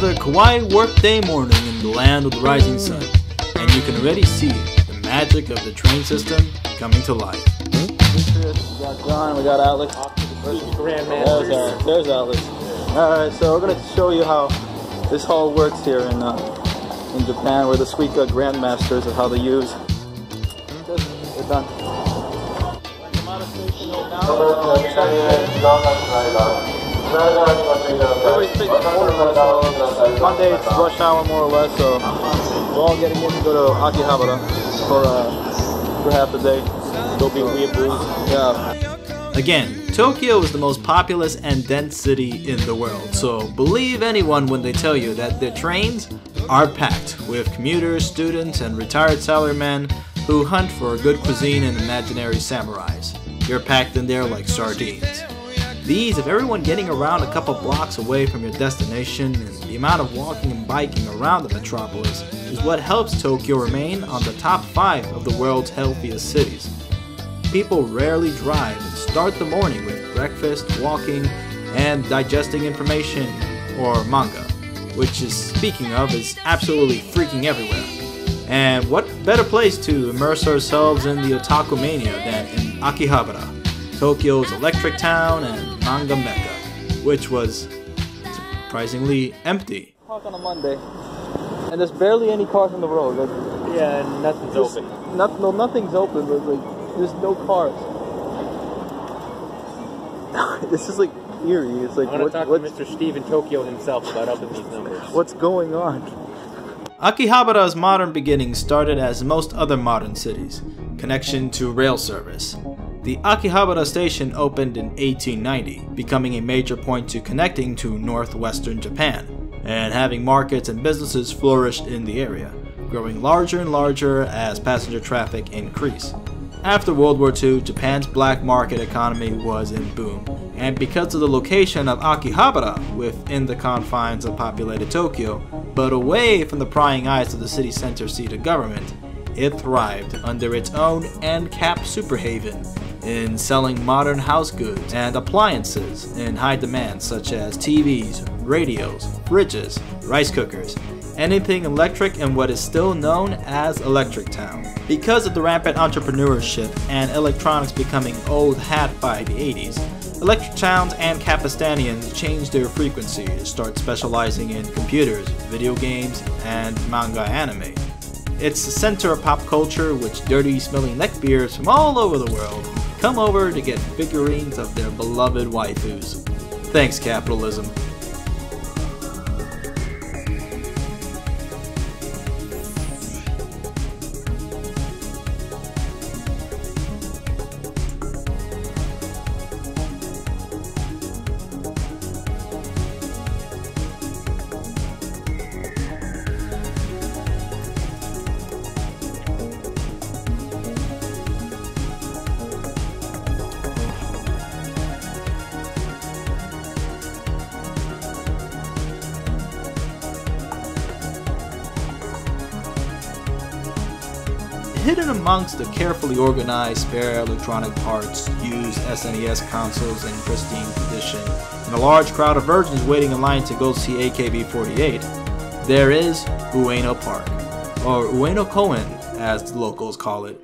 another Kawaii workday morning in the land of the rising sun, and you can already see the magic of the train system coming to life. We got John, we got Alex. There's Alex. Alright, so we're going to show you how this hall works here in Japan. We're the Suica grandmasters of how they use. We're done. Everybody's taking the corner, so Monday it's rush hour more or less, so we're all getting in to go to Akihabara for half the day. Go be weeaboos. Yeah. Again, Tokyo is the most populous and dense city in the world, so believe anyone when they tell you that their trains are packed with commuters, students, and retired salarymen who hunt for good cuisine and imaginary samurais. You're packed in there like sardines. The ease of everyone getting around a couple blocks away from your destination and the amount of walking and biking around the metropolis is what helps Tokyo remain on the top 5 of the world's healthiest cities. People rarely drive and start the morning with breakfast, walking, and digesting information or manga, which is, speaking of, is absolutely freaking everywhere. And what better place to immerse ourselves in the otaku mania than in Akihabara, Tokyo's electric town and manga mecca, which was surprisingly empty. Park on a Monday, and there's barely any cars on the road. Like, yeah, and nothing's open. Nothing's open. There's no cars. This is like eerie. It's like I want to talk to Mr. Steve in Tokyo himself about upping these numbers. What's going on? Akihabara's modern beginnings started as most other modern cities, connection to rail service. The Akihabara station opened in 1890, becoming a major point to connecting to northwestern Japan, and having markets and businesses flourished in the area, growing larger and larger as passenger traffic increased. After World War II, Japan's black market economy was in boom, and because of the location of Akihabara within the confines of populated Tokyo, but away from the prying eyes of the city center seat of government, it thrived under its own end-cap superhaven in selling modern house goods and appliances in high demand such as TVs, radios, fridges, rice cookers, anything electric in what is still known as Electric Town. Because of the rampant entrepreneurship and electronics becoming old hat by the 80s, Electric Towns and Capistanians changed their frequency to start specializing in computers, video games, and manga anime. It's the center of pop culture, which dirty smelling neckbeards from all over the world come over to get figurines of their beloved waifus. Thanks, capitalism. Hidden amongst the carefully organized spare electronic parts, used SNES consoles in pristine condition, and a large crowd of virgins waiting in line to go see AKB48, there is Ueno Park, or Ueno Koen as the locals call it.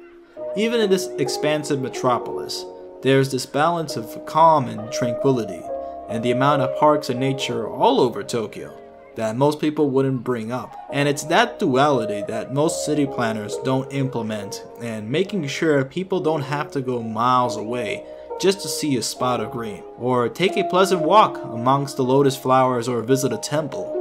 Even in this expansive metropolis, there's this balance of calm and tranquility, and the amount of parks and nature all over Tokyo that most people wouldn't bring up. And it's that duality that most city planners don't implement, and making sure people don't have to go miles away just to see a spot of green, or take a pleasant walk amongst the lotus flowers, or visit a temple.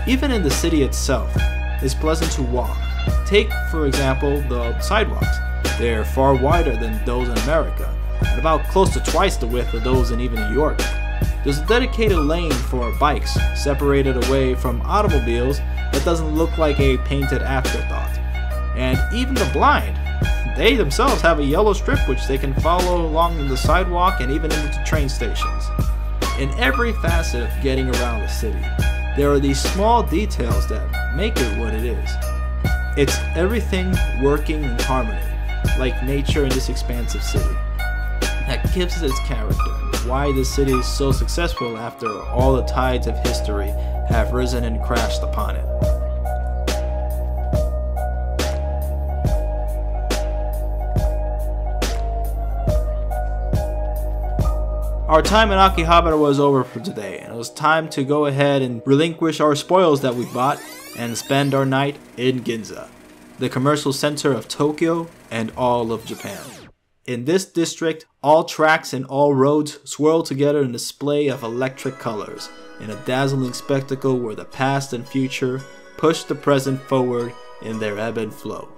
Even in the city itself, it's pleasant to walk, Take, for example, the sidewalks. They're far wider than those in America, and about close to twice the width of those in even New York. There's a dedicated lane for bikes, separated away from automobiles, that doesn't look like a painted afterthought. And even the blind, they themselves have a yellow strip which they can follow along the sidewalk and even into train stations. In every facet of getting around the city, there are these small details that make it what it is. It's everything working in harmony, like nature in this expansive city. That gives it its character, and why this city is so successful after all the tides of history have risen and crashed upon it. Our time in Akihabara was over for today, and it was time to go ahead and relinquish our spoils that we bought and spend our night in Ginza, the commercial center of Tokyo and all of Japan. In this district, all tracks and all roads swirl together in a display of electric colors, in a dazzling spectacle where the past and future push the present forward in their ebb and flow.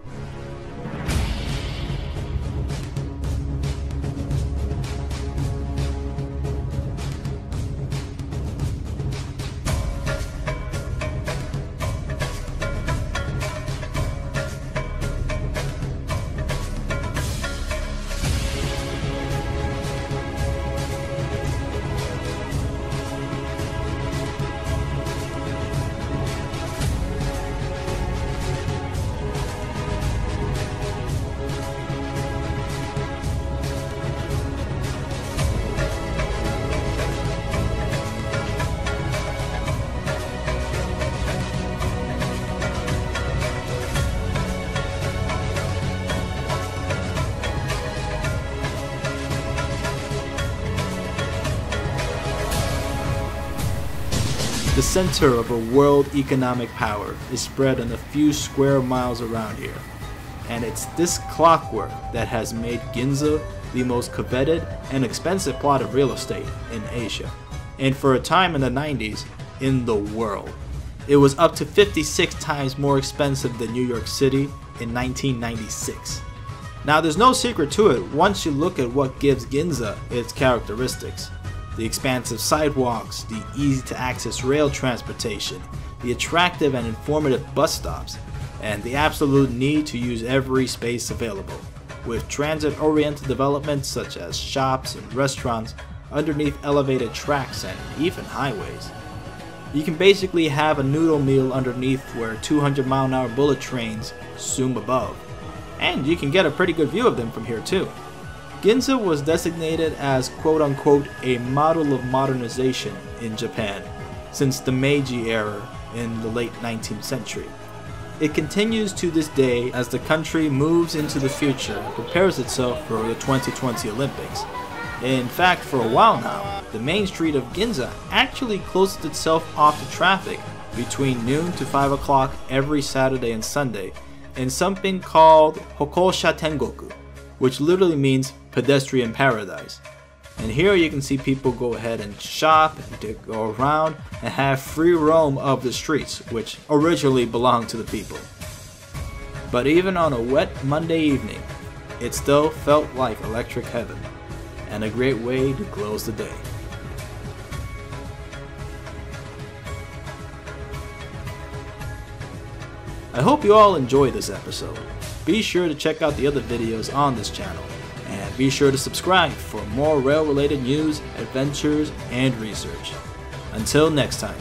The center of a world economic power is spread on a few square miles around here, and it's this clockwork that has made Ginza the most coveted and expensive plot of real estate in Asia, and for a time in the 90s, in the world. It was up to 56 times more expensive than New York City in 1996. Now there's no secret to it once you look at what gives Ginza its characteristics. The expansive sidewalks, the easy-to-access rail transportation, the attractive and informative bus stops, and the absolute need to use every space available, with transit-oriented developments such as shops and restaurants underneath elevated tracks and even highways. You can basically have a noodle meal underneath where 200-mile-an-hour bullet trains zoom above, and you can get a pretty good view of them from here too. Ginza was designated as quote-unquote a model of modernization in Japan since the Meiji era in the late 19th century. It continues to this day as the country moves into the future and prepares itself for the 2020 Olympics. In fact, for a while now, the main street of Ginza actually closes itself off to traffic between noon to 5 o'clock every Saturday and Sunday in something called Hokosha Tengoku, which literally means pedestrian paradise. And here you can see people go ahead and shop and to go around and have free roam of the streets, which originally belonged to the people. But even on a wet Monday evening, it still felt like electric heaven, and a great way to close the day. I hope you all enjoyed this episode. Be sure to check out the other videos on this channel, and be sure to subscribe for more rail related news, adventures, and research. Until next time.